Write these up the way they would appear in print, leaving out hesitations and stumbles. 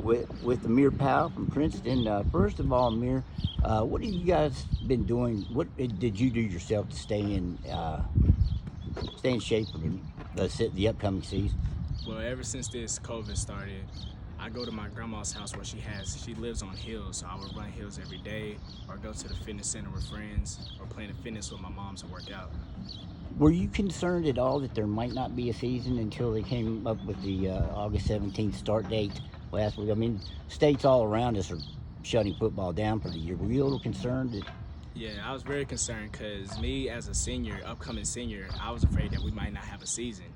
with Amir Powell from Princeton. First of all, Amir, what have you guys been doing? What did you do yourself to stay in shape for the upcoming season? Well, ever since this COVID started, I go to my grandma's house where she lives on hills, so I would run hills every day or go to the fitness center with friends or play in the fitness with my mom to work out. Were you concerned at all that there might not be a season until they came up with the August 17th start date last week? I mean, states all around us are shutting football down for the year. Were you a little concerned that? Yeah, I was very concerned because me as a senior, upcoming senior, I was afraid that we might not have a season.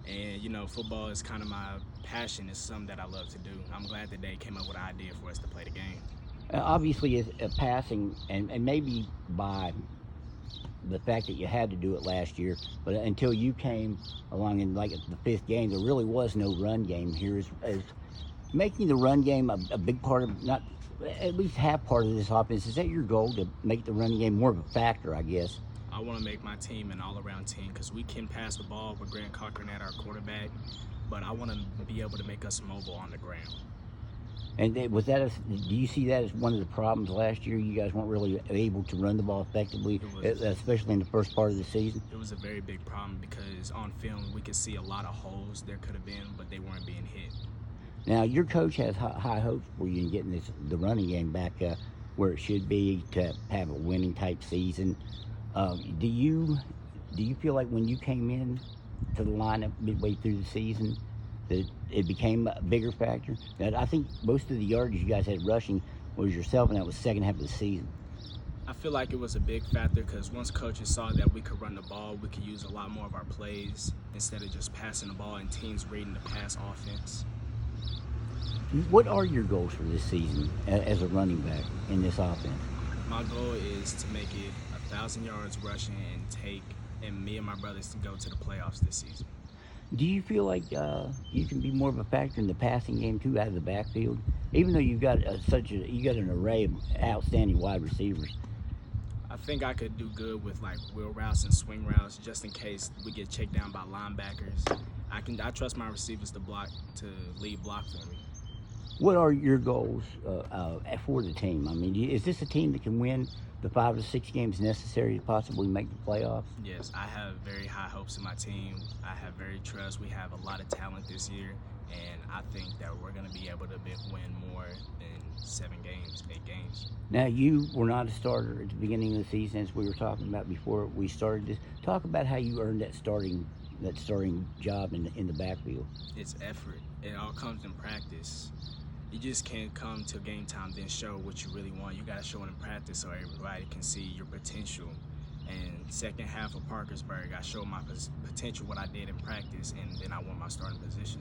And, football is kind of my passion. It's something that I love to do. I'm glad that they came up with an idea for us to play the game. Obviously, it's passing, and maybe by the fact that you had to do it last year, but until you came along in like the fifth game, there really was no run game here. Is making the run game a big part of, not at least half part of this offense? Is that your goal, to make the running game more of a factor, I guess? I want to make my team an all-around team because we can pass the ball with Grant Cochran at our quarterback, but I want to be able to make us mobile on the ground. And do you see that as one of the problems last year? You guys weren't really able to run the ball effectively, especially in the first part of the season? It was a very big problem because on film we could see a lot of holes there could have been, but they weren't being hit. Now, your coach has high hopes for you in getting the running game back where it should be, to have a winning type season. Do you feel like when you came in to the lineup midway through the season that it became a bigger factor? That I think most of the yardage you guys had rushing was yourself, and that was second half of the season. I feel like it was a big factor because once coaches saw that we could run the ball, we could use a lot more of our plays instead of just passing the ball and teams reading the pass offense. What are your goals for this season as a running back in this offense? My goal is to make it 1,000 yards rushing and me and my brothers to go to the playoffs this season. Do you feel like you can be more of a factor in the passing game too, out of the backfield, even though you've got an array of outstanding wide receivers? I think I could do good with like wheel routes and swing routes, just in case we get checked down by linebackers. I trust my receivers to lead block for me. What are your goals for the team? I mean, is this a team that can win the 5 or 6 games necessary to possibly make the playoffs? Yes, I have very high hopes in my team. I have very trust. We have a lot of talent this year, and I think that we're going to be able to win more than 7 games, 8 games. Now, you were not a starter at the beginning of the season, as we were talking about before we started this. Talk about how you earned that starting job in the backfield. It's effort. It all comes in practice. You just can't come to game time then show what you really want. You got to show it in practice so everybody can see your potential. And second half of Parkersburg, I showed my potential, what I did in practice, and then I won my starting position.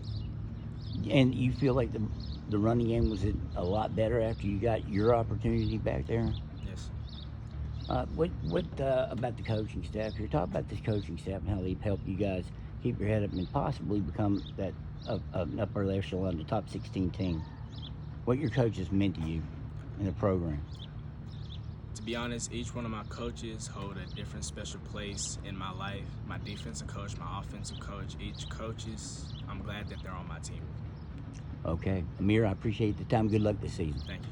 And you feel like the running game was a lot better after you got your opportunity back there? Yes. What about the coaching staff here? Talk about this coaching staff and how they've helped you guys keep your head up and possibly become that upper echelon, the top 16 team. What your coaches meant to you in the program? To be honest, each one of my coaches hold a different special place in my life. My defensive coach, my offensive coach, I'm glad that they're on my team. Okay. Amir, I appreciate the time. Good luck this season. Thank you.